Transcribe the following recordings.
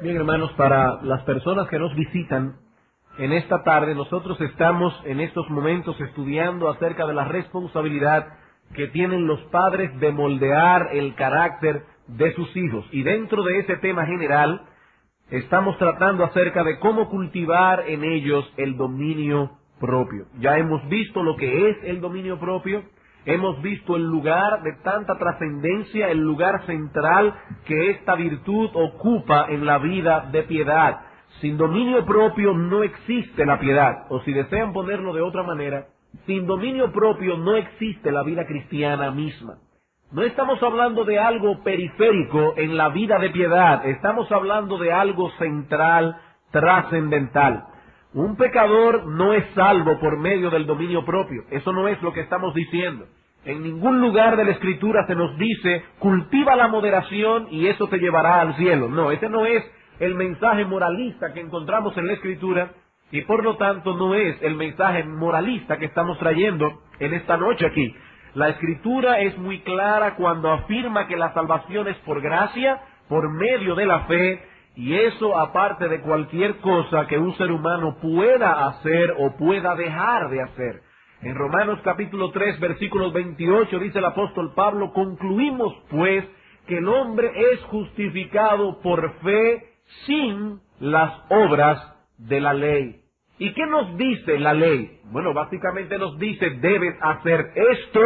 Bien, hermanos, para las personas que nos visitan en esta tarde, nosotros estamos en estos momentos estudiando acerca de la responsabilidad que tienen los padres de moldear el carácter de sus hijos. Y dentro de ese tema general, estamos tratando acerca de cómo cultivar en ellos el dominio propio. Ya hemos visto lo que es el dominio propio. Hemos visto el lugar de tanta trascendencia, el lugar central que esta virtud ocupa en la vida de piedad. Sin dominio propio no existe la piedad, o si desean ponerlo de otra manera, sin dominio propio no existe la vida cristiana misma. No estamos hablando de algo periférico en la vida de piedad, estamos hablando de algo central, trascendental. Un pecador no es salvo por medio del dominio propio, eso no es lo que estamos diciendo. En ningún lugar de la Escritura se nos dice, cultiva la moderación y eso te llevará al cielo. No, ese no es el mensaje moralista que encontramos en la Escritura y por lo tanto no es el mensaje moralista que estamos trayendo en esta noche aquí. La Escritura es muy clara cuando afirma que la salvación es por gracia, por medio de la fe, y eso aparte de cualquier cosa que un ser humano pueda hacer o pueda dejar de hacer. En Romanos capítulo 3, versículo 28, dice el apóstol Pablo, concluimos pues que el hombre es justificado por fe sin las obras de la ley. ¿Y qué nos dice la ley? Bueno, básicamente nos dice, debes hacer esto,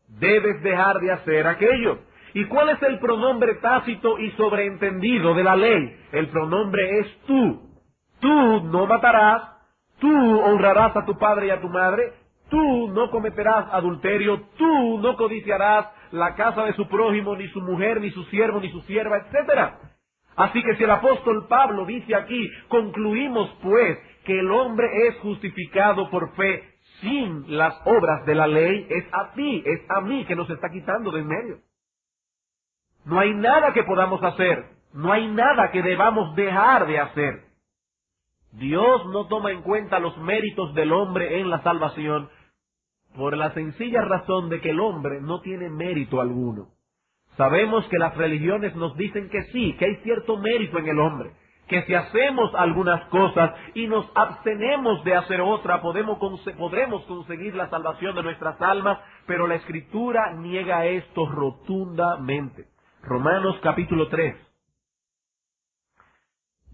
debes dejar de hacer aquello. ¿Y cuál es el pronombre tácito y sobreentendido de la ley? El pronombre es tú. Tú no matarás, tú honrarás a tu padre y a tu madre, tú no cometerás adulterio, tú no codiciarás la casa de su prójimo, ni su mujer, ni su siervo, ni su sierva, etcétera. Así que si el apóstol Pablo dice aquí, concluimos pues que el hombre es justificado por fe sin las obras de la ley, es a ti, es a mí que nos está quitando de en medio. No hay nada que podamos hacer, no hay nada que debamos dejar de hacer. Dios no toma en cuenta los méritos del hombre en la salvación por la sencilla razón de que el hombre no tiene mérito alguno. Sabemos que las religiones nos dicen que sí, que hay cierto mérito en el hombre, que si hacemos algunas cosas y nos abstenemos de hacer otra, podremos conseguir la salvación de nuestras almas, pero la Escritura niega esto rotundamente. Romanos capítulo 3.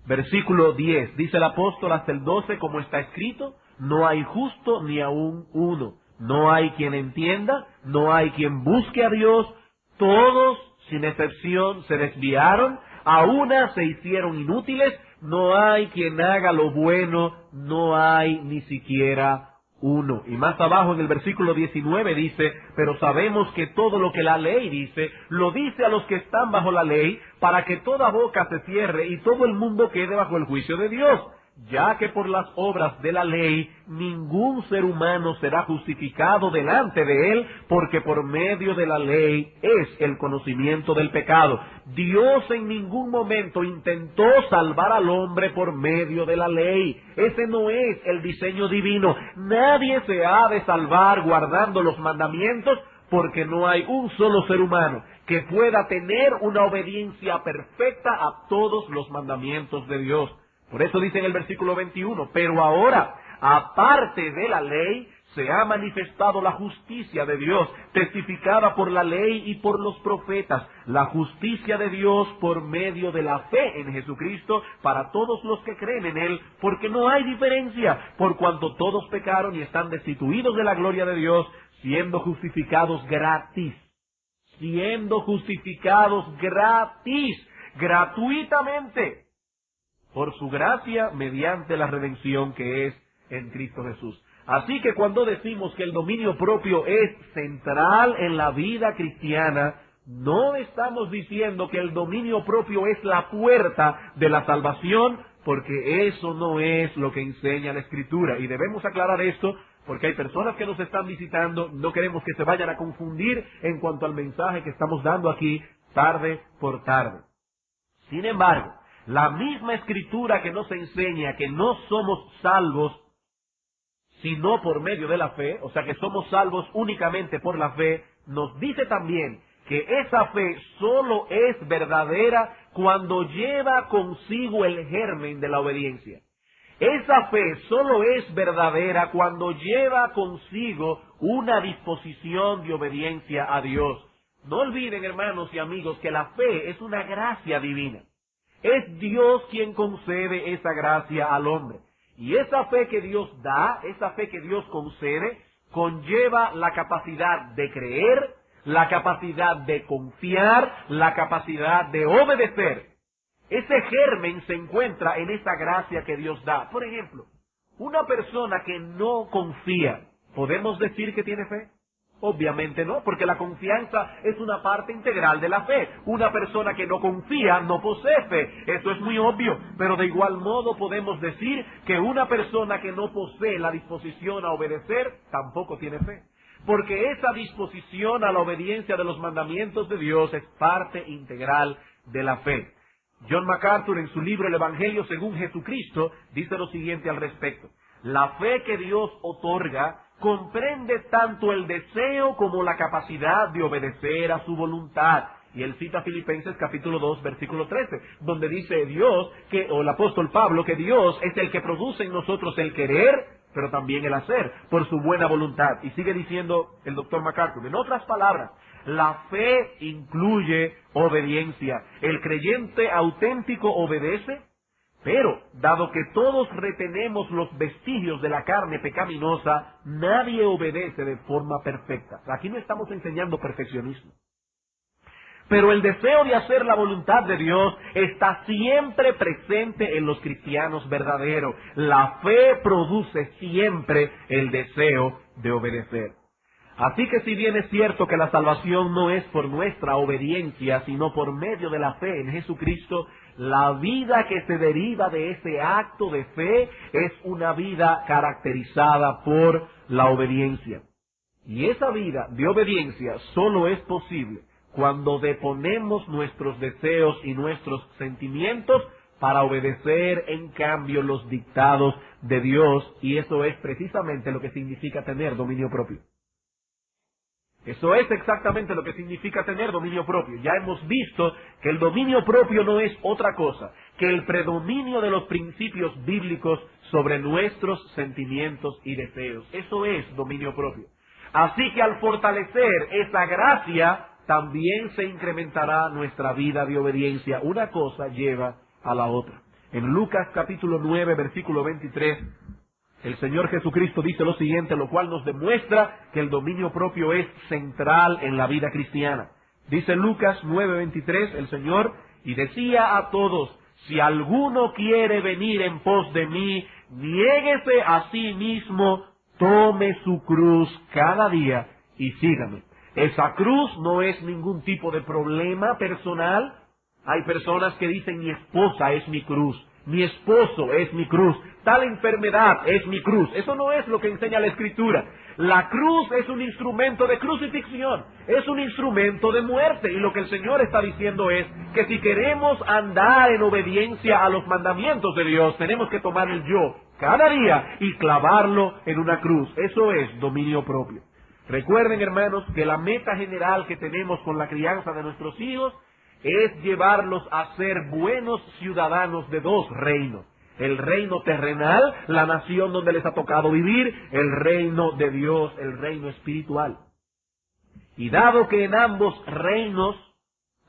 Versículo 10, dice el apóstol hasta el 12, como está escrito, no hay justo ni aun uno, no hay quien entienda, no hay quien busque a Dios, todos, sin excepción, se desviaron, a una se hicieron inútiles, no hay quien haga lo bueno, no hay ni siquiera uno. Y más abajo en el versículo 19 dice, pero sabemos que todo lo que la ley dice, lo dice a los que están bajo la ley, para que toda boca se cierre y todo el mundo quede bajo el juicio de Dios, ya que por las obras de la ley ningún ser humano será justificado delante de él, porque por medio de la ley es el conocimiento del pecado. Dios en ningún momento intentó salvar al hombre por medio de la ley. Ese no es el diseño divino. Nadie se ha de salvar guardando los mandamientos, porque no hay un solo ser humano que pueda tener una obediencia perfecta a todos los mandamientos de Dios. Por eso dice en el versículo 21, pero ahora, aparte de la ley, se ha manifestado la justicia de Dios, testificada por la ley y por los profetas, la justicia de Dios por medio de la fe en Jesucristo para todos los que creen en Él, porque no hay diferencia, por cuanto todos pecaron y están destituidos de la gloria de Dios, siendo justificados gratis, gratuitamente, por su gracia, mediante la redención que es en Cristo Jesús. Así que cuando decimos que el dominio propio es central en la vida cristiana, no estamos diciendo que el dominio propio es la puerta de la salvación, porque eso no es lo que enseña la Escritura. Y debemos aclarar esto, porque hay personas que nos están visitando, no queremos que se vayan a confundir en cuanto al mensaje que estamos dando aquí tarde por tarde. Sin embargo, La misma Escritura que nos enseña que no somos salvos sino por medio de la fe, o sea que somos salvos únicamente por la fe, nos dice también que esa fe solo es verdadera cuando lleva consigo el germen de la obediencia. Esa fe solo es verdadera cuando lleva consigo una disposición de obediencia a Dios. No olviden, hermanos y amigos, que la fe es una gracia divina. Es Dios quien concede esa gracia al hombre. Y esa fe que Dios da, esa fe que Dios concede, conlleva la capacidad de creer, la capacidad de confiar, la capacidad de obedecer. Ese germen se encuentra en esa gracia que Dios da. Por ejemplo, una persona que no confía, ¿podemos decir que tiene fe? Obviamente no, porque la confianza es una parte integral de la fe. Una persona que no confía no posee fe. Eso es muy obvio, pero de igual modo podemos decir que una persona que no posee la disposición a obedecer tampoco tiene fe. Porque esa disposición a la obediencia de los mandamientos de Dios es parte integral de la fe. John MacArthur, en su libro El Evangelio según Jesucristo, dice lo siguiente al respecto. La fe que Dios otorga comprende tanto el deseo como la capacidad de obedecer a su voluntad. Y él cita Filipenses capítulo 2, versículo 13, donde dice Dios, o el apóstol Pablo, que Dios es el que produce en nosotros el querer, pero también el hacer, por su buena voluntad. Y sigue diciendo el doctor MacArthur, en otras palabras, la fe incluye obediencia. El creyente auténtico obedece, pero, dado que todos retenemos los vestigios de la carne pecaminosa, nadie obedece de forma perfecta. Aquí no estamos enseñando perfeccionismo. Pero el deseo de hacer la voluntad de Dios está siempre presente en los cristianos verdaderos. La fe produce siempre el deseo de obedecer. Así que si bien es cierto que la salvación no es por nuestra obediencia, sino por medio de la fe en Jesucristo, la vida que se deriva de ese acto de fe es una vida caracterizada por la obediencia. Y esa vida de obediencia solo es posible cuando deponemos nuestros deseos y nuestros sentimientos para obedecer en cambio los dictados de Dios, y eso es precisamente lo que significa tener dominio propio. Eso es exactamente lo que significa tener dominio propio. Ya hemos visto que el dominio propio no es otra cosa que el predominio de los principios bíblicos sobre nuestros sentimientos y deseos. Eso es dominio propio. Así que al fortalecer esa gracia, también se incrementará nuestra vida de obediencia. Una cosa lleva a la otra. En Lucas capítulo 9, versículo 23, el Señor Jesucristo dice lo siguiente, lo cual nos demuestra que el dominio propio es central en la vida cristiana. Dice Lucas 9:23, el Señor, y decía a todos, si alguno quiere venir en pos de mí, niéguese a sí mismo, tome su cruz cada día y sígame. Esa cruz no es ningún tipo de problema personal. Hay personas que dicen, mi esposa es mi cruz, mi esposo es mi cruz, tal enfermedad es mi cruz. Eso no es lo que enseña la Escritura. La cruz es un instrumento de crucifixión, es un instrumento de muerte. Y lo que el Señor está diciendo es que si queremos andar en obediencia a los mandamientos de Dios, tenemos que tomar el yo cada día y clavarlo en una cruz. Eso es dominio propio. Recuerden, hermanos, que la meta general que tenemos con la crianza de nuestros hijos es llevarlos a ser buenos ciudadanos de dos reinos. El reino terrenal, la nación donde les ha tocado vivir, el reino de Dios, el reino espiritual. Y dado que en ambos reinos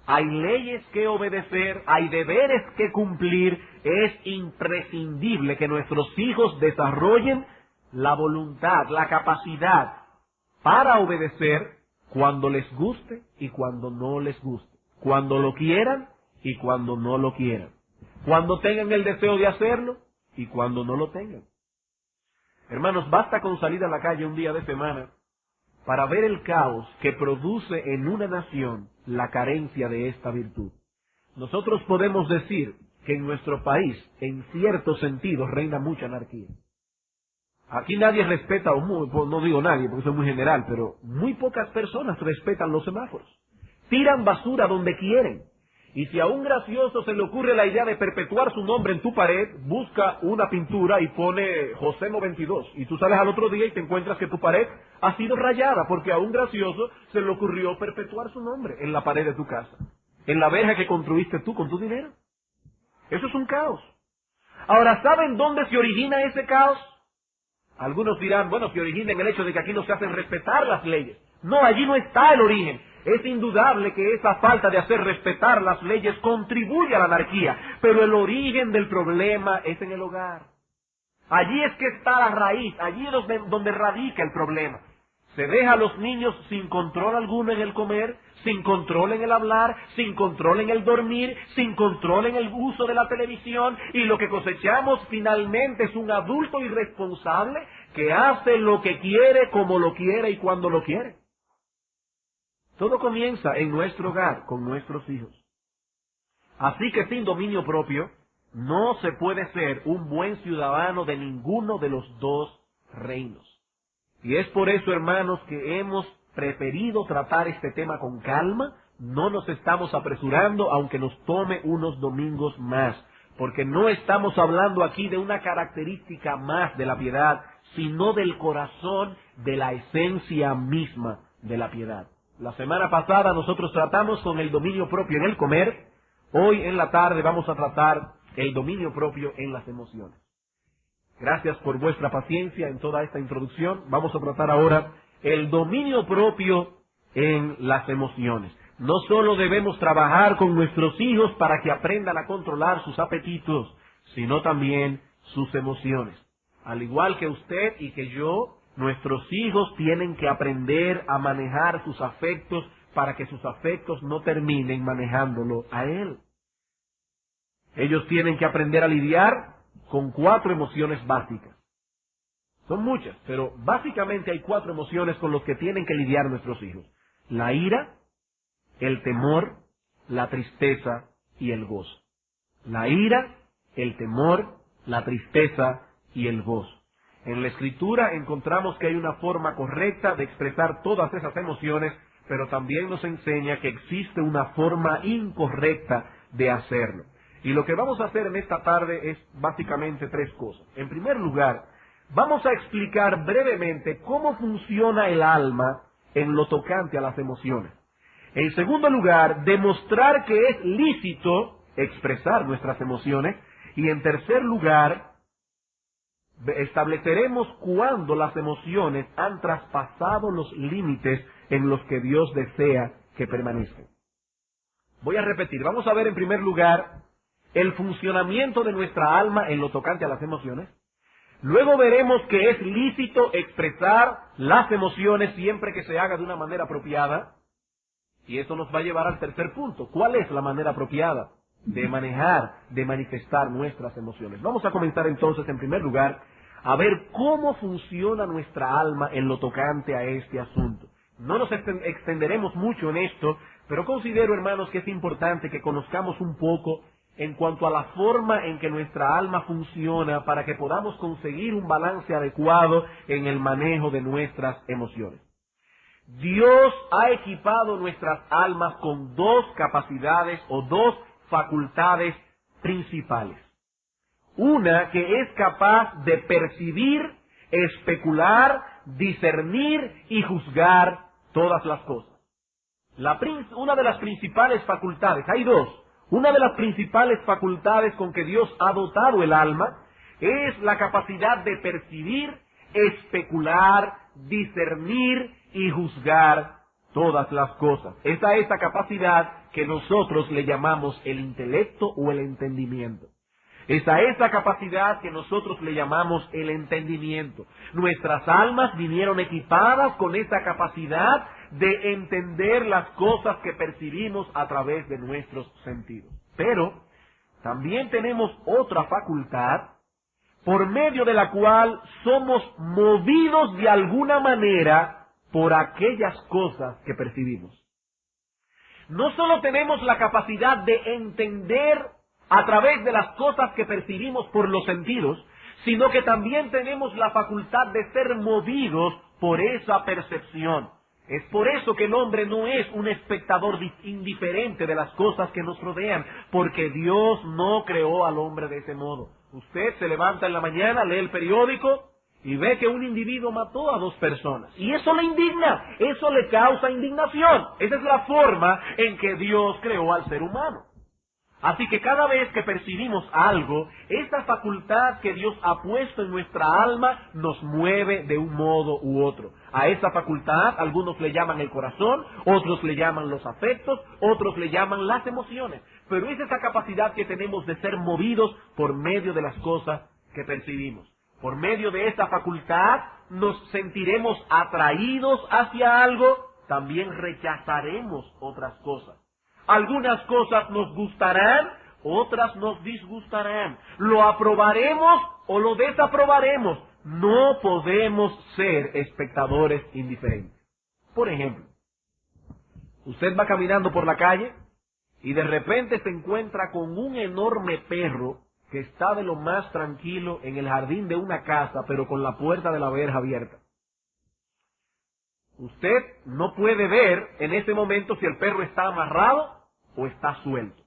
hay leyes que obedecer, hay deberes que cumplir, es imprescindible que nuestros hijos desarrollen la voluntad, la capacidad para obedecer cuando les guste y cuando no les guste, cuando lo quieran y cuando no lo quieran, cuando tengan el deseo de hacerlo y cuando no lo tengan. Hermanos, basta con salir a la calle un día de semana para ver el caos que produce en una nación la carencia de esta virtud. Nosotros podemos decir que en nuestro país, en cierto sentido, reina mucha anarquía. Aquí nadie respeta, no digo nadie porque soy muy general, pero muy pocas personas respetan los semáforos. Tiran basura donde quieren. Y si a un gracioso se le ocurre la idea de perpetuar su nombre en tu pared, busca una pintura y pone José 92. Y tú sales al otro día y te encuentras que tu pared ha sido rayada, porque a un gracioso se le ocurrió perpetuar su nombre en la pared de tu casa, en la verja que construiste tú con tu dinero. Eso es un caos. Ahora, ¿saben dónde se origina ese caos? Algunos dirán, bueno, se origina en el hecho de que aquí no se hacen respetar las leyes. No, allí no está el origen. Es indudable que esa falta de hacer respetar las leyes contribuye a la anarquía, pero el origen del problema es en el hogar. Allí es que está la raíz, allí es donde radica el problema. Se deja a los niños sin control alguno en el comer, sin control en el hablar, sin control en el dormir, sin control en el uso de la televisión, y lo que cosechamos finalmente es un adulto irresponsable que hace lo que quiere, como lo quiere y cuando lo quiere. Todo comienza en nuestro hogar, con nuestros hijos. Así que sin dominio propio, no se puede ser un buen ciudadano de ninguno de los dos reinos. Y es por eso, hermanos, que hemos preferido tratar este tema con calma. No nos estamos apresurando, aunque nos tome unos domingos más, porque no estamos hablando aquí de una característica más de la piedad, sino del corazón, de la esencia misma de la piedad. La semana pasada nosotros tratamos con el dominio propio en el comer. Hoy en la tarde vamos a tratar el dominio propio en las emociones. Gracias por vuestra paciencia en toda esta introducción. Vamos a tratar ahora el dominio propio en las emociones. No solo debemos trabajar con nuestros hijos para que aprendan a controlar sus apetitos, sino también sus emociones. Al igual que usted y que yo, nuestros hijos tienen que aprender a manejar sus afectos para que sus afectos no terminen manejándolo a él. Ellos tienen que aprender a lidiar con 4 emociones básicas. Son muchas, pero básicamente hay 4 emociones con las que tienen que lidiar nuestros hijos. La ira, el temor, la tristeza y el gozo. La ira, el temor, la tristeza y el gozo. En la Escritura encontramos que hay una forma correcta de expresar todas esas emociones, pero también nos enseña que existe una forma incorrecta de hacerlo. Y lo que vamos a hacer en esta tarde es básicamente 3 cosas. En primer lugar, vamos a explicar brevemente cómo funciona el alma en lo tocante a las emociones. En segundo lugar, demostrar que es lícito expresar nuestras emociones. Y en tercer lugar, estableceremos cuándo las emociones han traspasado los límites en los que Dios desea que permanezcan. Voy a repetir. Vamos a ver en primer lugar el funcionamiento de nuestra alma en lo tocante a las emociones. Luego veremos que es lícito expresar las emociones siempre que se haga de una manera apropiada. Y eso nos va a llevar al tercer punto. ¿Cuál es la manera apropiada de manejar, de manifestar nuestras emociones? Vamos a comenzar entonces en primer lugar a ver cómo funciona nuestra alma en lo tocante a este asunto. No nos extenderemos mucho en esto, pero considero, hermanos, que es importante que conozcamos un poco en cuanto a la forma en que nuestra alma funciona para que podamos conseguir un balance adecuado en el manejo de nuestras emociones. Dios ha equipado nuestras almas con 2 capacidades o 2 facultades principales. Una que es capaz de percibir, especular, discernir y juzgar todas las cosas. Una de las principales facultades, hay 2. Una de las principales facultades con que Dios ha dotado el alma es la capacidad de percibir, especular, discernir y juzgar todas las cosas. Esa es la capacidad que nosotros le llamamos el intelecto o el entendimiento. Esa es la capacidad que nosotros le llamamos el entendimiento. Nuestras almas vinieron equipadas con esa capacidad de entender las cosas que percibimos a través de nuestros sentidos. Pero también tenemos otra facultad por medio de la cual somos movidos de alguna manera por aquellas cosas que percibimos. No solo tenemos la capacidad de entender a través de las cosas que percibimos por los sentidos, sino que también tenemos la facultad de ser movidos por esa percepción. Es por eso que el hombre no es un espectador indiferente de las cosas que nos rodean, porque Dios no creó al hombre de ese modo. Usted se levanta en la mañana, lee el periódico y ve que un individuo mató a 2 personas. Y eso le indigna, eso le causa indignación. Esa es la forma en que Dios creó al ser humano. Así que cada vez que percibimos algo, esta facultad que Dios ha puesto en nuestra alma nos mueve de un modo u otro. A esa facultad algunos le llaman el corazón, otros le llaman los afectos, otros le llaman las emociones. Pero es esa capacidad que tenemos de ser movidos por medio de las cosas que percibimos. Por medio de esta facultad nos sentiremos atraídos hacia algo, también rechazaremos otras cosas. Algunas cosas nos gustarán, otras nos disgustarán. Lo aprobaremos o lo desaprobaremos. No podemos ser espectadores indiferentes. Por ejemplo, usted va caminando por la calle y de repente se encuentra con un enorme perro que está de lo más tranquilo en el jardín de una casa, pero con la puerta de la verja abierta. Usted no puede ver en ese momento si el perro está amarrado o está suelto.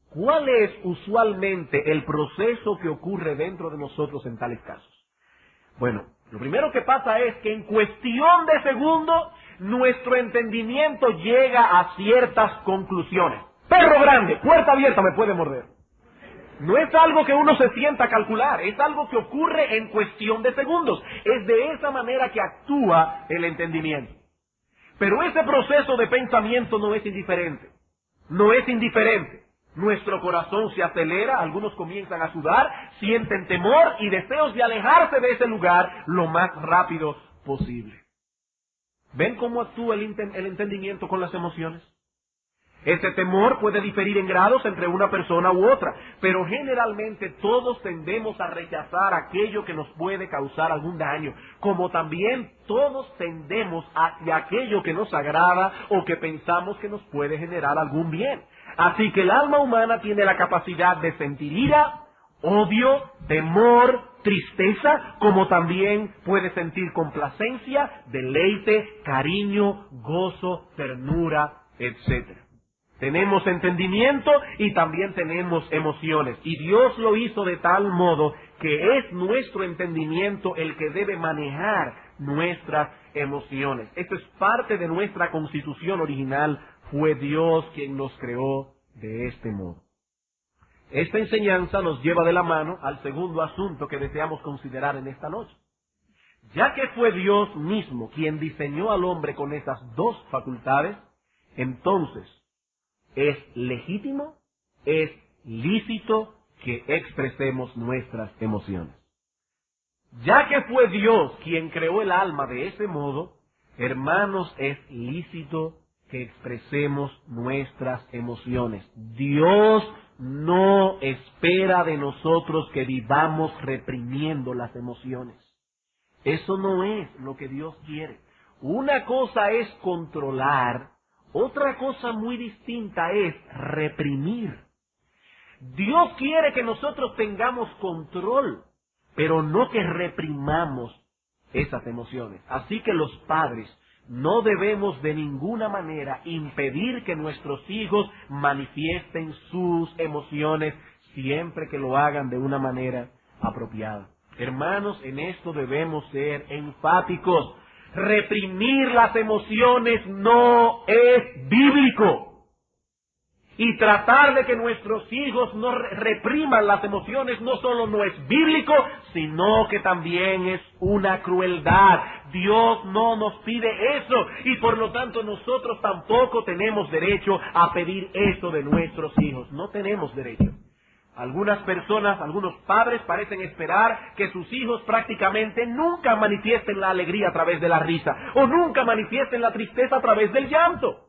¿Cuál es usualmente el proceso que ocurre dentro de nosotros en tales casos? Bueno, lo primero que pasa es que en cuestión de segundos nuestro entendimiento llega a ciertas conclusiones. Perro grande, puerta abierta, me puede morder. No es algo que uno se sienta a calcular, es algo que ocurre en cuestión de segundos. Es de esa manera que actúa el entendimiento. Pero ese proceso de pensamiento no es indiferente. No es indiferente. Nuestro corazón se acelera, algunos comienzan a sudar, sienten temor y deseos de alejarse de ese lugar lo más rápido posible. ¿Ven cómo actúa el entendimiento con las emociones? Ese temor puede diferir en grados entre una persona u otra, pero generalmente todos tendemos a rechazar aquello que nos puede causar algún daño, como también todos tendemos hacia aquello que nos agrada o que pensamos que nos puede generar algún bien. Así que el alma humana tiene la capacidad de sentir ira, odio, temor, tristeza, como también puede sentir complacencia, deleite, cariño, gozo, ternura, etc. Tenemos entendimiento y también tenemos emociones. Y Dios lo hizo de tal modo que es nuestro entendimiento el que debe manejar nuestras emociones. Esto es parte de nuestra constitución original. Fue Dios quien nos creó de este modo. Esta enseñanza nos lleva de la mano al segundo asunto que deseamos considerar en esta noche. Ya que fue Dios mismo quien diseñó al hombre con esas 2 facultades, entonces es legítimo, es lícito que expresemos nuestras emociones. Ya que fue Dios quien creó el alma de ese modo, hermanos, es lícito que expresemos nuestras emociones. Dios no espera de nosotros que vivamos reprimiendo las emociones. Eso no es lo que Dios quiere. Una cosa es controlar, otra cosa muy distinta es reprimir. Dios quiere que nosotros tengamos control, pero no que reprimamos esas emociones. Así que los padres no debemos de ninguna manera impedir que nuestros hijos manifiesten sus emociones siempre que lo hagan de una manera apropiada. Hermanos, en esto debemos ser enfáticos. Reprimir las emociones no es bíblico. Y tratar de que nuestros hijos no repriman las emociones no solo no es bíblico, sino que también es una crueldad. Dios no nos pide eso y por lo tanto nosotros tampoco tenemos derecho a pedir eso de nuestros hijos. No tenemos derecho. Algunas personas, algunos padres parecen esperar que sus hijos prácticamente nunca manifiesten la alegría a través de la risa o nunca manifiesten la tristeza a través del llanto.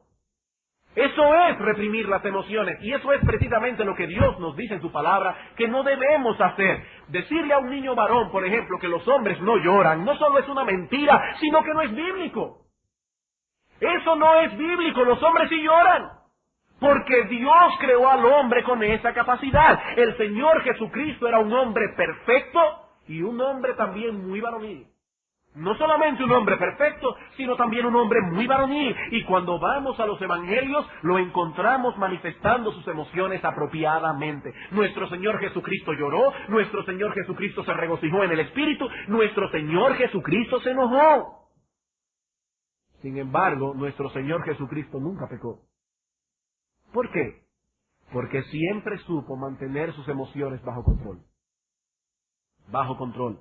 Eso es reprimir las emociones y eso es precisamente lo que Dios nos dice en su palabra que no debemos hacer. Decirle a un niño varón, por ejemplo, que los hombres no lloran, no solo es una mentira, sino que no es bíblico. Eso no es bíblico, los hombres sí lloran. Porque Dios creó al hombre con esa capacidad. El Señor Jesucristo era un hombre perfecto y un hombre también muy varonil. No solamente un hombre perfecto, sino también un hombre muy varonil. Y cuando vamos a los evangelios, lo encontramos manifestando sus emociones apropiadamente. Nuestro Señor Jesucristo lloró, nuestro Señor Jesucristo se regocijó en el Espíritu, nuestro Señor Jesucristo se enojó. Sin embargo, nuestro Señor Jesucristo nunca pecó. ¿Por qué? Porque siempre supo mantener sus emociones bajo control. Bajo control.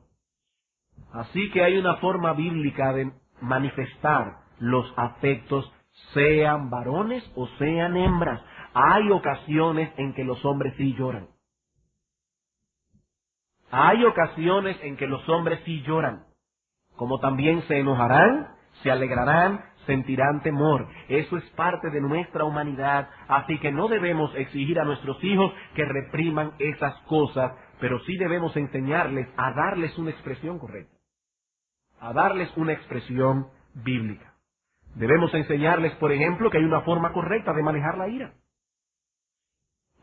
Así que hay una forma bíblica de manifestar los afectos, sean varones o sean hembras. Hay ocasiones en que los hombres sí lloran. Hay ocasiones en que los hombres sí lloran. Como también se enojarán, se alegrarán, sentirán temor. Eso es parte de nuestra humanidad. Así que no debemos exigir a nuestros hijos que repriman esas cosas, pero sí debemos enseñarles a darles una expresión correcta, a darles una expresión bíblica. Debemos enseñarles, por ejemplo, que hay una forma correcta de manejar la ira.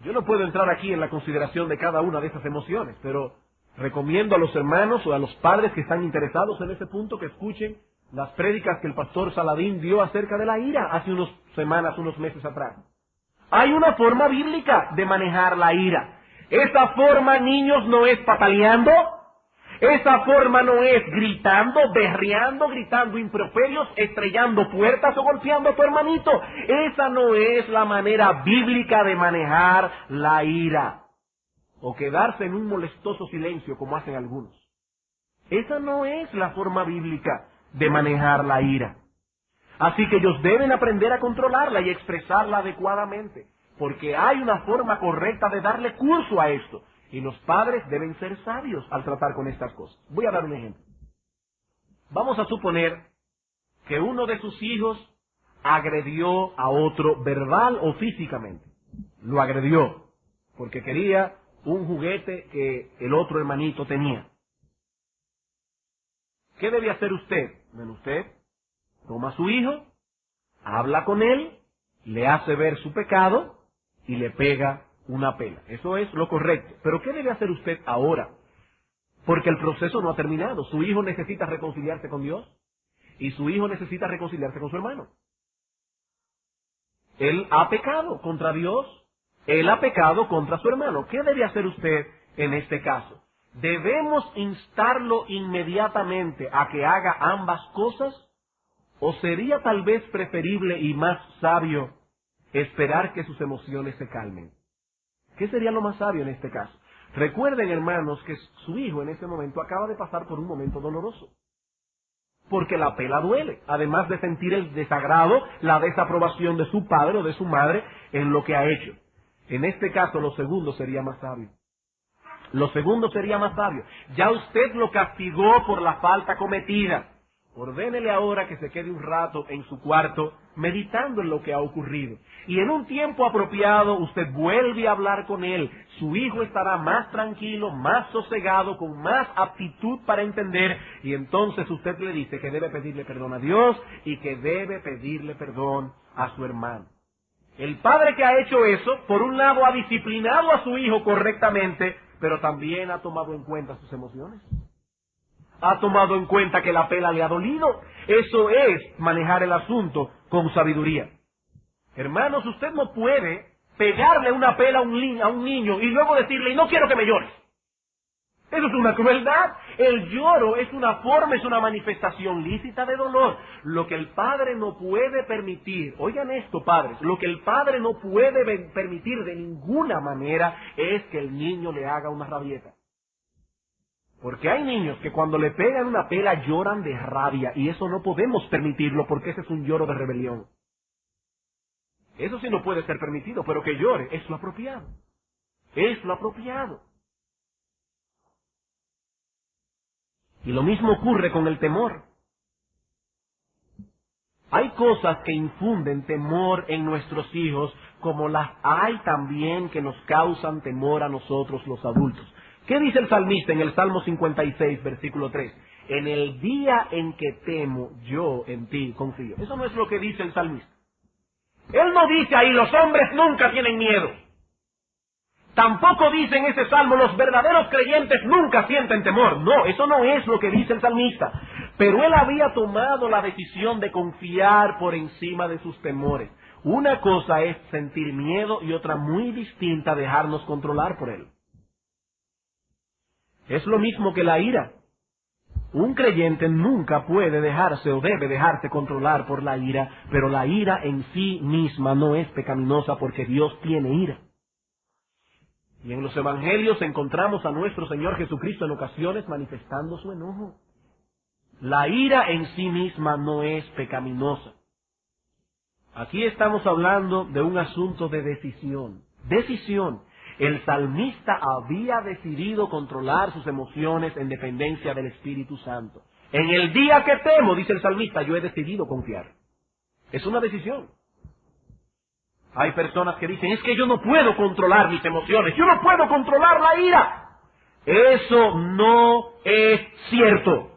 Yo no puedo entrar aquí en la consideración de cada una de esas emociones, pero recomiendo a los hermanos o a los padres que están interesados en ese punto que escuchen las prédicas que el pastor Saladín dio acerca de la ira hace unas semanas, unos meses atrás. Hay una forma bíblica de manejar la ira. Esa forma, niños, no es pataleando. Esa forma no es gritando, berreando, gritando improperios, estrellando puertas o golpeando a tu hermanito. Esa no es la manera bíblica de manejar la ira. O quedarse en un molestoso silencio como hacen algunos. Esa no es la forma bíblica de manejar la ira. Así que ellos deben aprender a controlarla y expresarla adecuadamente, porque hay una forma correcta de darle curso a esto. Y los padres deben ser sabios al tratar con estas cosas. Voy a dar un ejemplo. Vamos a suponer que uno de sus hijos agredió a otro verbal o físicamente. Lo agredió porque quería un juguete que el otro hermanito tenía. ¿Qué debe hacer usted? Bueno, usted toma a su hijo, habla con él, le hace ver su pecado y le pega una pela. Eso es lo correcto. Pero ¿qué debe hacer usted ahora? Porque el proceso no ha terminado. Su hijo necesita reconciliarse con Dios y su hijo necesita reconciliarse con su hermano. Él ha pecado contra Dios, él ha pecado contra su hermano. ¿Qué debe hacer usted en este caso? ¿Debemos instarlo inmediatamente a que haga ambas cosas? ¿O sería tal vez preferible y más sabio esperar que sus emociones se calmen? ¿Qué sería lo más sabio en este caso? Recuerden, hermanos, que su hijo en ese momento acaba de pasar por un momento doloroso. Porque la pela duele, además de sentir el desagrado, la desaprobación de su padre o de su madre en lo que ha hecho. En este caso, lo segundo sería más sabio. Lo segundo sería más sabio. Ya usted lo castigó por la falta cometida. Ordénele ahora que se quede un rato en su cuarto meditando en lo que ha ocurrido. Y en un tiempo apropiado usted vuelve a hablar con él. Su hijo estará más tranquilo, más sosegado, con más aptitud para entender. Y entonces usted le dice que debe pedirle perdón a Dios y que debe pedirle perdón a su hermano. El padre que ha hecho eso, por un lado ha disciplinado a su hijo correctamente, pero también ha tomado en cuenta sus emociones. Ha tomado en cuenta que la pela le ha dolido. Eso es manejar el asunto con sabiduría. Hermanos, usted no puede pegarle una pela a un niño y luego decirle, y no quiero que me llores. Eso es una crueldad. El lloro es una forma, es una manifestación lícita de dolor. Lo que el padre no puede permitir, oigan esto, padres, lo que el padre no puede permitir de ninguna manera es que el niño le haga una rabieta. Porque hay niños que cuando le pegan una pela lloran de rabia y eso no podemos permitirlo porque ese es un lloro de rebelión. Eso sí no puede ser permitido, pero que llore es lo apropiado. Es lo apropiado. Y lo mismo ocurre con el temor. Hay cosas que infunden temor en nuestros hijos, como las hay también que nos causan temor a nosotros los adultos. ¿Qué dice el salmista en el Salmo 56, versículo 3? En el día en que temo, yo en ti confío. Eso no es lo que dice el salmista. Él no dice ahí, los hombres nunca tienen miedo. Tampoco dice en ese salmo, los verdaderos creyentes nunca sienten temor. No, eso no es lo que dice el salmista. pero él había tomado la decisión de confiar por encima de sus temores. Una cosa es sentir miedo y otra muy distinta dejarnos controlar por él. Es lo mismo que la ira. Un creyente nunca puede dejarse o debe dejarse controlar por la ira, pero la ira en sí misma no es pecaminosa porque Dios tiene ira. Y en los evangelios encontramos a nuestro Señor Jesucristo en ocasiones manifestando su enojo. La ira en sí misma no es pecaminosa. Aquí estamos hablando de un asunto de decisión. Decisión. El salmista había decidido controlar sus emociones en dependencia del Espíritu Santo. En el día que temo, dice el salmista, yo he decidido confiar. Es una decisión. Hay personas que dicen, es que yo no puedo controlar mis emociones, yo no puedo controlar la ira. Eso no es cierto.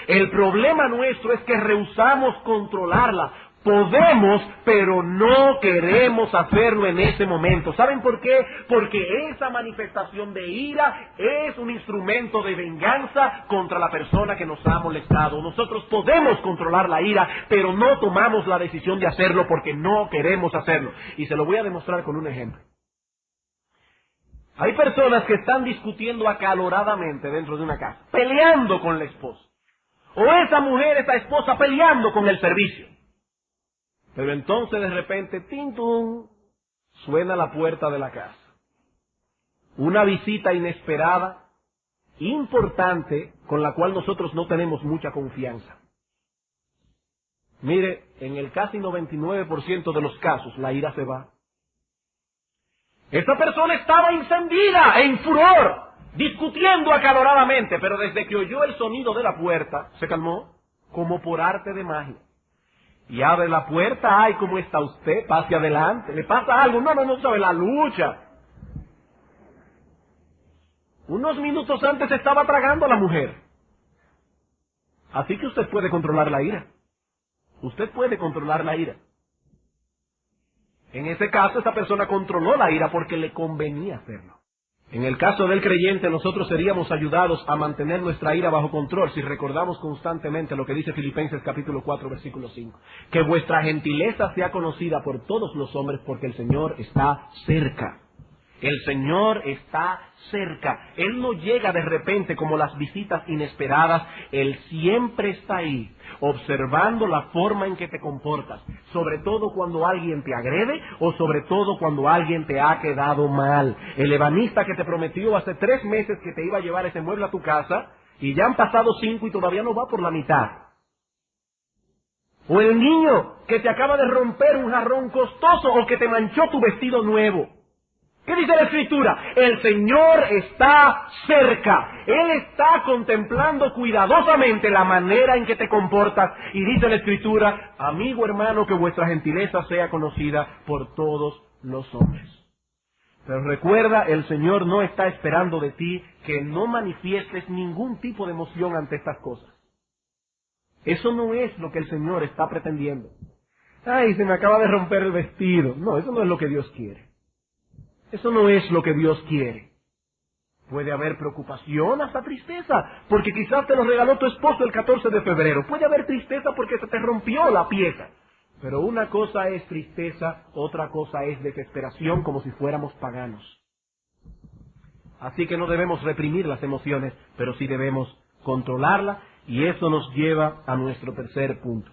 El problema nuestro es que rehusamos controlarla. Podemos, pero no queremos hacerlo en ese momento. ¿Saben por qué? Porque esa manifestación de ira es un instrumento de venganza contra la persona que nos ha molestado. Nosotros podemos controlar la ira, pero no tomamos la decisión de hacerlo porque no queremos hacerlo. Y se lo voy a demostrar con un ejemplo. Hay personas que están discutiendo acaloradamente dentro de una casa, peleando con la esposa. O esa mujer, esa esposa, peleando con el servicio. Pero entonces de repente, ¡tin-tum!, suena la puerta de la casa. Una visita inesperada, importante, con la cual nosotros no tenemos mucha confianza. Mire, en el casi 99% de los casos, la ira se va. Esa persona estaba encendida, en furor, discutiendo acaloradamente, pero desde que oyó el sonido de la puerta, se calmó, como por arte de magia. Y abre la puerta, ay, ¿cómo está usted? Pase adelante, ¿le pasa algo? No sabe la lucha. Unos minutos antes estaba tragando a la mujer. Así que usted puede controlar la ira. Usted puede controlar la ira. En ese caso, esa persona controló la ira porque le convenía hacerlo. En el caso del creyente, nosotros seríamos ayudados a mantener nuestra ira bajo control si recordamos constantemente lo que dice Filipenses capítulo 4, versículo 5. Que vuestra gentileza sea conocida por todos los hombres porque el Señor está cerca. El Señor está cerca. Él no llega de repente como las visitas inesperadas. Él siempre está ahí, observando la forma en que te comportas. Sobre todo cuando alguien te agrede o sobre todo cuando alguien te ha quedado mal. El ebanista que te prometió hace 3 meses que te iba a llevar ese mueble a tu casa y ya han pasado 5 y todavía no va por la mitad. O el niño que te acaba de romper un jarrón costoso o que te manchó tu vestido nuevo. ¿Qué dice la Escritura? El Señor está cerca. Él está contemplando cuidadosamente la manera en que te comportas. Y dice la Escritura, amigo hermano, que vuestra gentileza sea conocida por todos los hombres. Pero recuerda, el Señor no está esperando de ti que no manifiestes ningún tipo de emoción ante estas cosas. Eso no es lo que el Señor está pretendiendo. Ay, se me acaba de romper el vestido. No, eso no es lo que Dios quiere. Eso no es lo que Dios quiere. Puede haber preocupación, hasta tristeza, porque quizás te lo regaló tu esposo el 14 de febrero. Puede haber tristeza porque se te rompió la pieza. Pero una cosa es tristeza, otra cosa es desesperación, como si fuéramos paganos. Así que no debemos reprimir las emociones, pero sí debemos controlarlas, y eso nos lleva a nuestro tercer punto.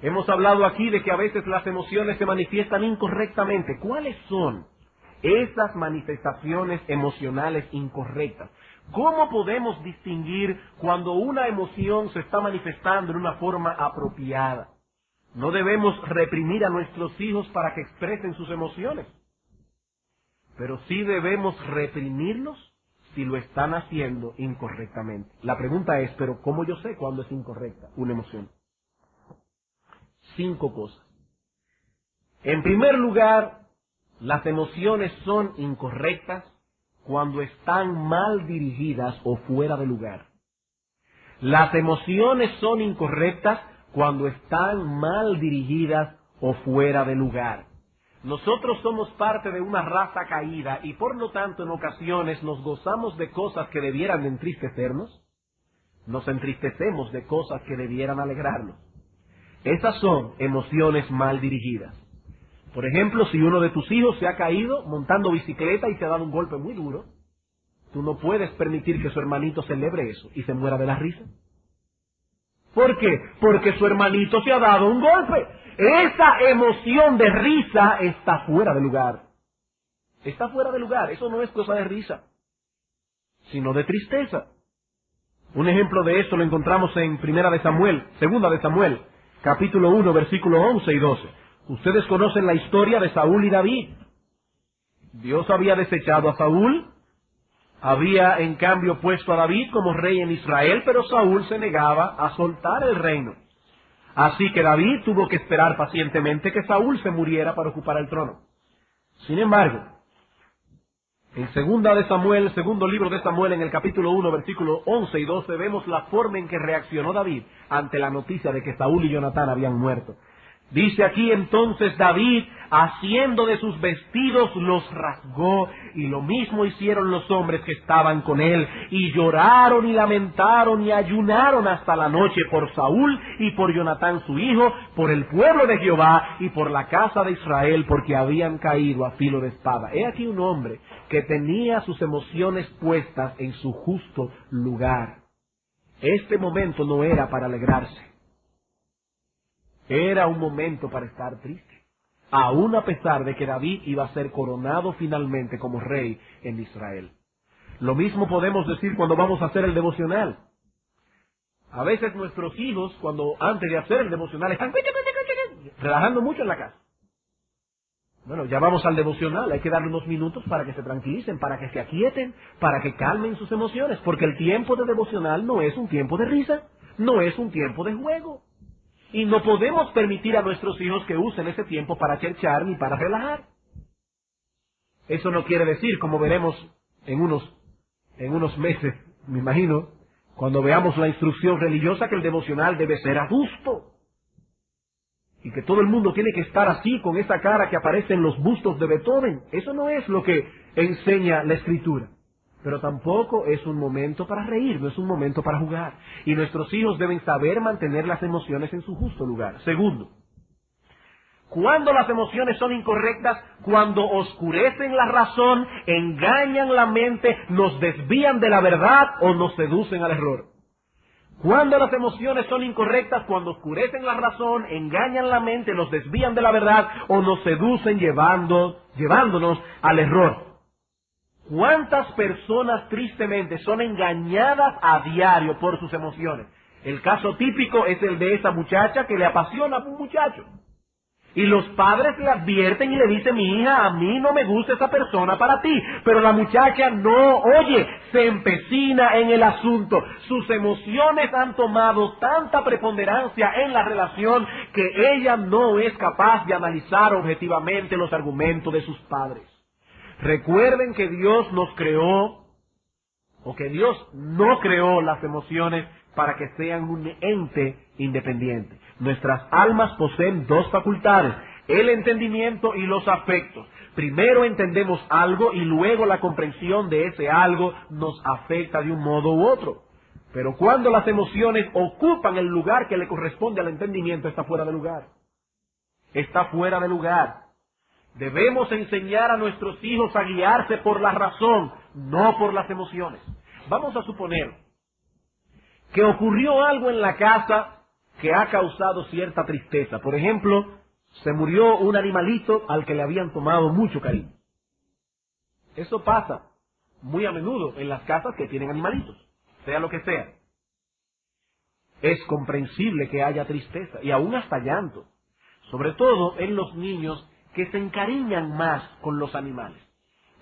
Hemos hablado aquí de que a veces las emociones se manifiestan incorrectamente. ¿Cuáles son esas manifestaciones emocionales incorrectas? ¿Cómo podemos distinguir cuando una emoción se está manifestando en una forma apropiada? No debemos reprimir a nuestros hijos para que expresen sus emociones, pero sí debemos reprimirlos si lo están haciendo incorrectamente. La pregunta es, ¿pero cómo yo sé cuándo es incorrecta una emoción? 5 cosas. En primer lugar, las emociones son incorrectas cuando están mal dirigidas o fuera de lugar. Las emociones son incorrectas cuando están mal dirigidas o fuera de lugar. Nosotros somos parte de una raza caída y por lo tanto en ocasiones nos gozamos de cosas que debieran de entristecernos, Nos entristecemos de cosas que debieran alegrarnos. Esas son emociones mal dirigidas. Por ejemplo, si uno de tus hijos se ha caído montando bicicleta y se ha dado un golpe muy duro, tú no puedes permitir que su hermanito celebre eso y se muera de la risa. ¿Por qué? Porque su hermanito se ha dado un golpe. Esa emoción de risa está fuera de lugar. Está fuera de lugar. Eso no es cosa de risa, sino de tristeza. Un ejemplo de esto lo encontramos en Segunda de Samuel, capítulo 1, versículos 11 y 12. Ustedes conocen la historia de Saúl y David. Dios había desechado a Saúl, había en cambio puesto a David como rey en Israel, pero Saúl se negaba a soltar el reino. Así que David tuvo que esperar pacientemente que Saúl se muriera para ocupar el trono. Sin embargo, en segundo libro de Samuel, en el capítulo 1, versículos 11 y 12, vemos la forma en que reaccionó David ante la noticia de que Saúl y Jonatán habían muerto. Dice aquí: entonces David, haciendo de sus vestidos, los rasgó, y lo mismo hicieron los hombres que estaban con él, y lloraron y lamentaron y ayunaron hasta la noche por Saúl y por Jonatán su hijo, por el pueblo de Jehová y por la casa de Israel, porque habían caído a filo de espada. He aquí un hombre que tenía sus emociones puestas en su justo lugar. Este momento no era para alegrarse. Era un momento para estar triste, aún a pesar de que David iba a ser coronado finalmente como rey en Israel. Lo mismo podemos decir cuando vamos a hacer el devocional. A veces nuestros hijos, antes de hacer el devocional, están relajando mucho en la casa. Bueno, ya vamos al devocional, hay que darle unos minutos para que se tranquilicen, para que se aquieten, para que calmen sus emociones, porque el tiempo de devocional no es un tiempo de risa, no es un tiempo de juego. Y no podemos permitir a nuestros hijos que usen ese tiempo para cherchar ni para relajar. Eso no quiere decir, como veremos en unos meses, me imagino, cuando veamos la instrucción religiosa, que el devocional debe ser adusto. Y que todo el mundo tiene que estar así, con esa cara que aparece en los bustos de Beethoven. Eso no es lo que enseña la Escritura. Pero tampoco es un momento para reír, no es un momento para jugar. Y nuestros hijos deben saber mantener las emociones en su justo lugar. Segundo, cuando las emociones son incorrectas, cuando oscurecen la razón, engañan la mente, nos desvían de la verdad o nos seducen al error. Cuando las emociones son incorrectas, cuando oscurecen la razón, engañan la mente, nos desvían de la verdad o nos seducen llevándonos al error. ¿Cuántas personas tristemente son engañadas a diario por sus emociones? El caso típico es el de esa muchacha que le apasiona a un muchacho. Y los padres le advierten y le dicen: mi hija, a mí no me gusta esa persona para ti. Pero la muchacha no oye, se empecina en el asunto. Sus emociones han tomado tanta preponderancia en la relación que ella no es capaz de analizar objetivamente los argumentos de sus padres. Recuerden que Dios nos creó, o que Dios no creó las emociones para que sean un ente independiente. Nuestras almas poseen dos facultades: el entendimiento y los afectos. Primero entendemos algo y luego la comprensión de ese algo nos afecta de un modo u otro. Pero cuando las emociones ocupan el lugar que le corresponde al entendimiento, está fuera de lugar. Está fuera de lugar. Debemos enseñar a nuestros hijos a guiarse por la razón, no por las emociones. Vamos a suponer que ocurrió algo en la casa que ha causado cierta tristeza. Por ejemplo, se murió un animalito al que le habían tomado mucho cariño. Eso pasa muy a menudo en las casas que tienen animalitos, sea lo que sea. Es comprensible que haya tristeza y aún hasta llanto, sobre todo en los niños que se encariñan más con los animales.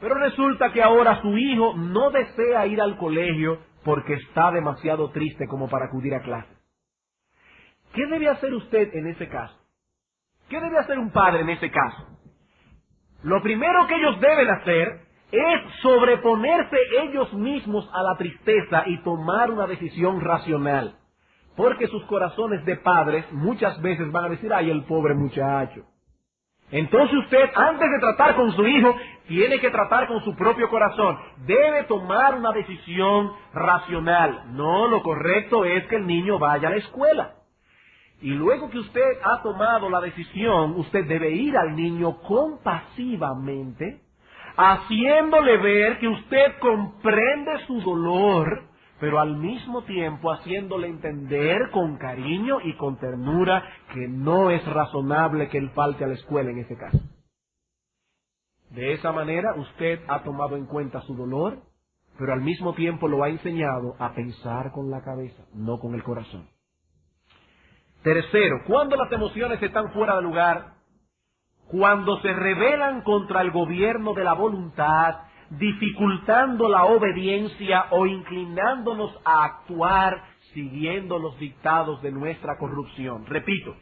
Pero resulta que ahora su hijo no desea ir al colegio porque está demasiado triste como para acudir a clases. ¿Qué debe hacer usted en ese caso? ¿Qué debe hacer un padre en ese caso? Lo primero que ellos deben hacer es sobreponerse ellos mismos a la tristeza y tomar una decisión racional. Porque sus corazones de padres muchas veces van a decir: ay, el pobre muchacho. Entonces usted, antes de tratar con su hijo, tiene que tratar con su propio corazón. Debe tomar una decisión racional. No, lo correcto es que el niño vaya a la escuela. Y luego que usted ha tomado la decisión, usted debe ir al niño compasivamente, haciéndole ver que usted comprende su dolor, pero al mismo tiempo haciéndole entender con cariño y con ternura que no es razonable que él falte a la escuela en ese caso. De esa manera usted ha tomado en cuenta su dolor, pero al mismo tiempo lo ha enseñado a pensar con la cabeza, no con el corazón. Tercero, cuando las emociones están fuera de lugar, cuando se rebelan contra el gobierno de la voluntad, dificultando la obediencia o inclinándonos a actuar siguiendo los dictados de nuestra corrupción. Repito,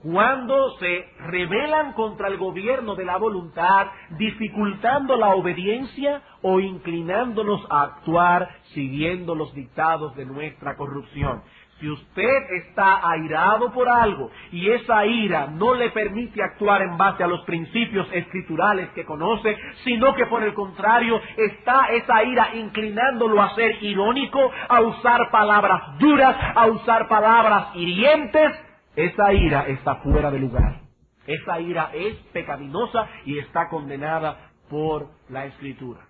cuando se rebelan contra el gobierno de la voluntad, dificultando la obediencia o inclinándonos a actuar siguiendo los dictados de nuestra corrupción. Si usted está airado por algo y esa ira no le permite actuar en base a los principios escriturales que conoce, sino que por el contrario está esa ira inclinándolo a ser irónico, a usar palabras duras, a usar palabras hirientes, esa ira está fuera de lugar. Esa ira es pecaminosa y está condenada por la Escritura.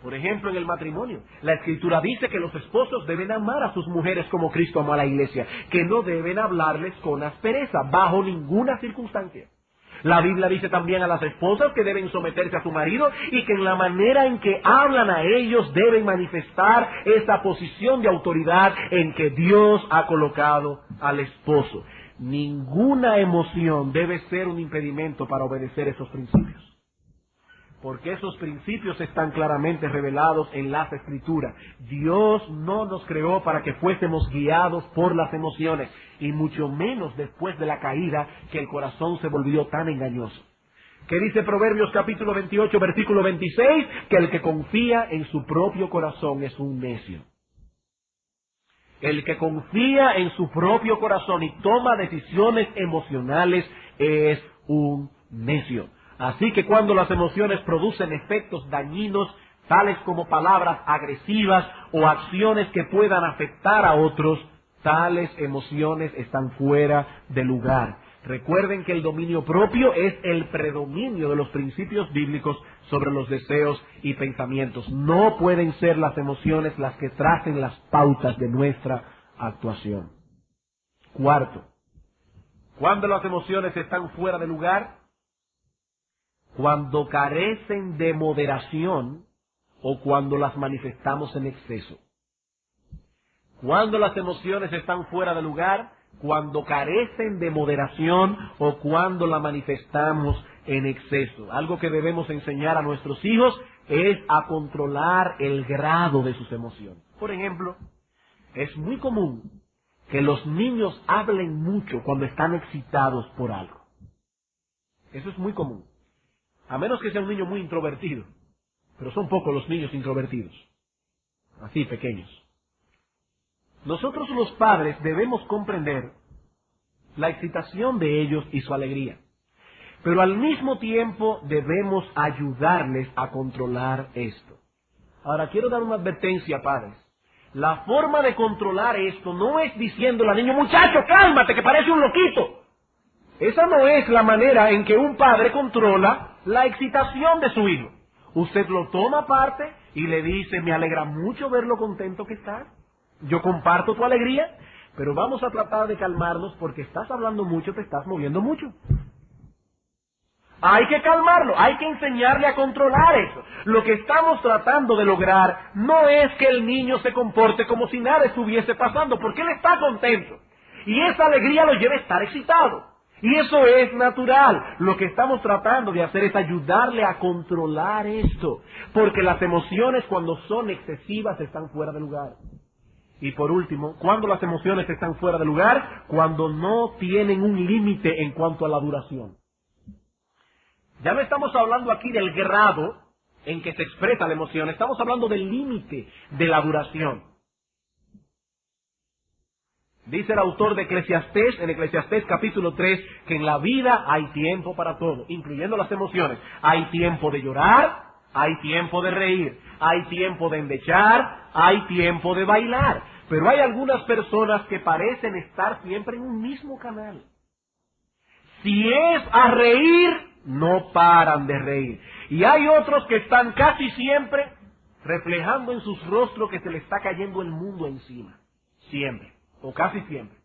Por ejemplo, en el matrimonio, la Escritura dice que los esposos deben amar a sus mujeres como Cristo amó a la iglesia, que no deben hablarles con aspereza, bajo ninguna circunstancia. La Biblia dice también a las esposas que deben someterse a su marido y que en la manera en que hablan a ellos deben manifestar esa posición de autoridad en que Dios ha colocado al esposo. Ninguna emoción debe ser un impedimento para obedecer esos principios, porque esos principios están claramente revelados en las Escrituras. Dios no nos creó para que fuésemos guiados por las emociones, y mucho menos después de la caída, que el corazón se volvió tan engañoso. ¿Qué dice Proverbios capítulo 28, versículo 26? Que el que confía en su propio corazón es un necio. El que confía en su propio corazón y toma decisiones emocionales es un necio. Así que cuando las emociones producen efectos dañinos, tales como palabras agresivas o acciones que puedan afectar a otros, tales emociones están fuera de lugar. Recuerden que el dominio propio es el predominio de los principios bíblicos sobre los deseos y pensamientos. No pueden ser las emociones las que tracen las pautas de nuestra actuación. Cuarto, cuando las emociones están fuera de lugar, cuando carecen de moderación o cuando las manifestamos en exceso. Cuando las emociones están fuera de lugar, cuando carecen de moderación o cuando la manifestamos en exceso. Algo que debemos enseñar a nuestros hijos es a controlar el grado de sus emociones. Por ejemplo, es muy común que los niños hablen mucho cuando están excitados por algo. Eso es muy común. A menos que sea un niño muy introvertido. Pero son pocos los niños introvertidos. Así, pequeños. Nosotros los padres debemos comprender la excitación de ellos y su alegría. Pero al mismo tiempo debemos ayudarles a controlar esto. Ahora, quiero dar una advertencia, padres. La forma de controlar esto no es diciéndole al niño, muchacho, cálmate, que parece un loquito. Esa no es la manera en que un padre controla la excitación de su hijo. Usted lo toma aparte y le dice, me alegra mucho ver lo contento que estás. Yo comparto tu alegría, pero vamos a tratar de calmarnos porque estás hablando mucho, te estás moviendo mucho. Hay que calmarlo, hay que enseñarle a controlar eso. Lo que estamos tratando de lograr no es que el niño se comporte como si nada estuviese pasando, porque él está contento. Y esa alegría lo lleva a estar excitado. Y eso es natural. Lo que estamos tratando de hacer es ayudarle a controlar esto. Porque las emociones cuando son excesivas están fuera de lugar. Y por último, cuando las emociones están fuera de lugar, cuando no tienen un límite en cuanto a la duración. Ya no estamos hablando aquí del grado en que se expresa la emoción, estamos hablando del límite de la duración. Dice el autor de Eclesiastés, en Eclesiastés capítulo 3, que en la vida hay tiempo para todo, incluyendo las emociones. Hay tiempo de llorar, hay tiempo de reír, hay tiempo de endechar, hay tiempo de bailar. Pero hay algunas personas que parecen estar siempre en un mismo canal. Si es a reír, no paran de reír. Y hay otros que están casi siempre reflejando en sus rostros que se les está cayendo el mundo encima. Siempre, o casi siempre.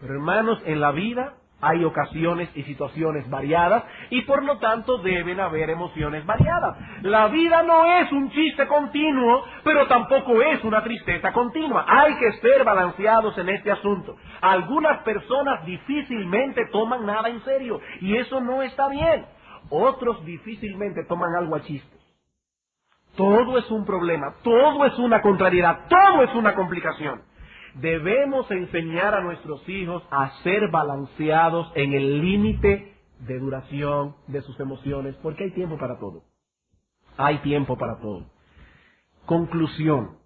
Pero hermanos, en la vida hay ocasiones y situaciones variadas y por lo tanto deben haber emociones variadas. La vida no es un chiste continuo, pero tampoco es una tristeza continua. Hay que ser balanceados en este asunto. Algunas personas difícilmente toman nada en serio y eso no está bien. Otros difícilmente toman algo a chiste. Todo es un problema, todo es una contrariedad, todo es una complicación. Debemos enseñar a nuestros hijos a ser balanceados en el límite de duración de sus emociones, porque hay tiempo para todo. Hay tiempo para todo. Conclusión.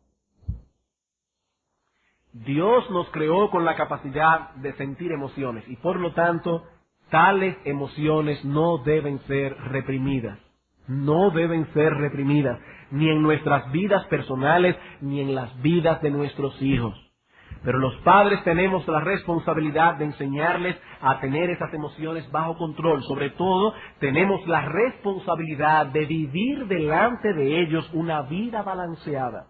Dios nos creó con la capacidad de sentir emociones y por lo tanto, tales emociones no deben ser reprimidas. No deben ser reprimidas, ni en nuestras vidas personales, ni en las vidas de nuestros hijos. Pero los padres tenemos la responsabilidad de enseñarles a tener esas emociones bajo control. Sobre todo, tenemos la responsabilidad de vivir delante de ellos una vida balanceada,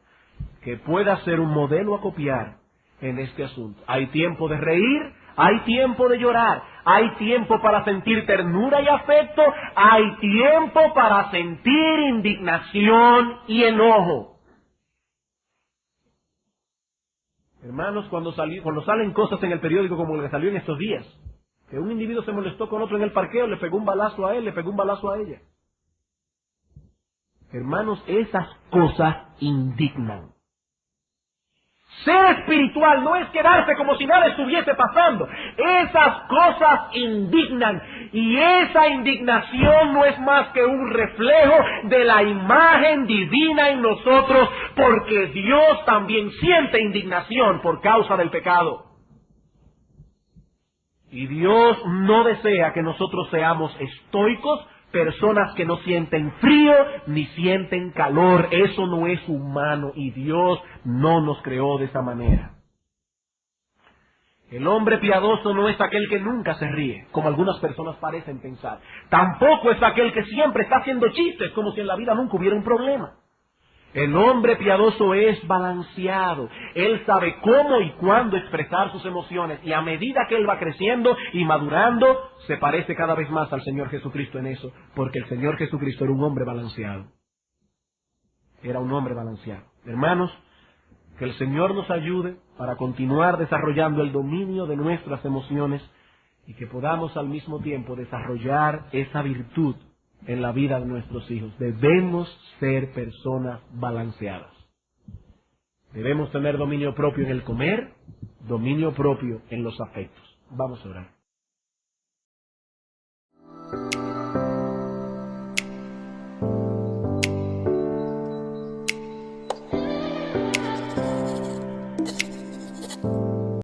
que pueda ser un modelo a copiar en este asunto. Hay tiempo de reír, hay tiempo de llorar, hay tiempo para sentir ternura y afecto, hay tiempo para sentir indignación y enojo. Hermanos, cuando salen cosas en el periódico como lo que salió en estos días, que un individuo se molestó con otro en el parqueo, le pegó un balazo a él, le pegó un balazo a ella. Hermanos, esas cosas indignan. Ser espiritual no es quedarse como si nada estuviese pasando. Esas cosas indignan. Y esa indignación no es más que un reflejo de la imagen divina en nosotros, porque Dios también siente indignación por causa del pecado. Y Dios no desea que nosotros seamos estoicos, personas que no sienten frío ni sienten calor. Eso no es humano y Dios no nos creó de esa manera. El hombre piadoso no es aquel que nunca se ríe, como algunas personas parecen pensar. Tampoco es aquel que siempre está haciendo chistes, como si en la vida nunca hubiera un problema. El hombre piadoso es balanceado. Él sabe cómo y cuándo expresar sus emociones. Y a medida que él va creciendo y madurando, se parece cada vez más al Señor Jesucristo en eso. Porque el Señor Jesucristo era un hombre balanceado. Era un hombre balanceado. Hermanos, que el Señor nos ayude para continuar desarrollando el dominio de nuestras emociones y que podamos al mismo tiempo desarrollar esa virtud en la vida de nuestros hijos. Debemos ser personas balanceadas. Debemos tener dominio propio en el comer, dominio propio en los afectos. Vamos a orar.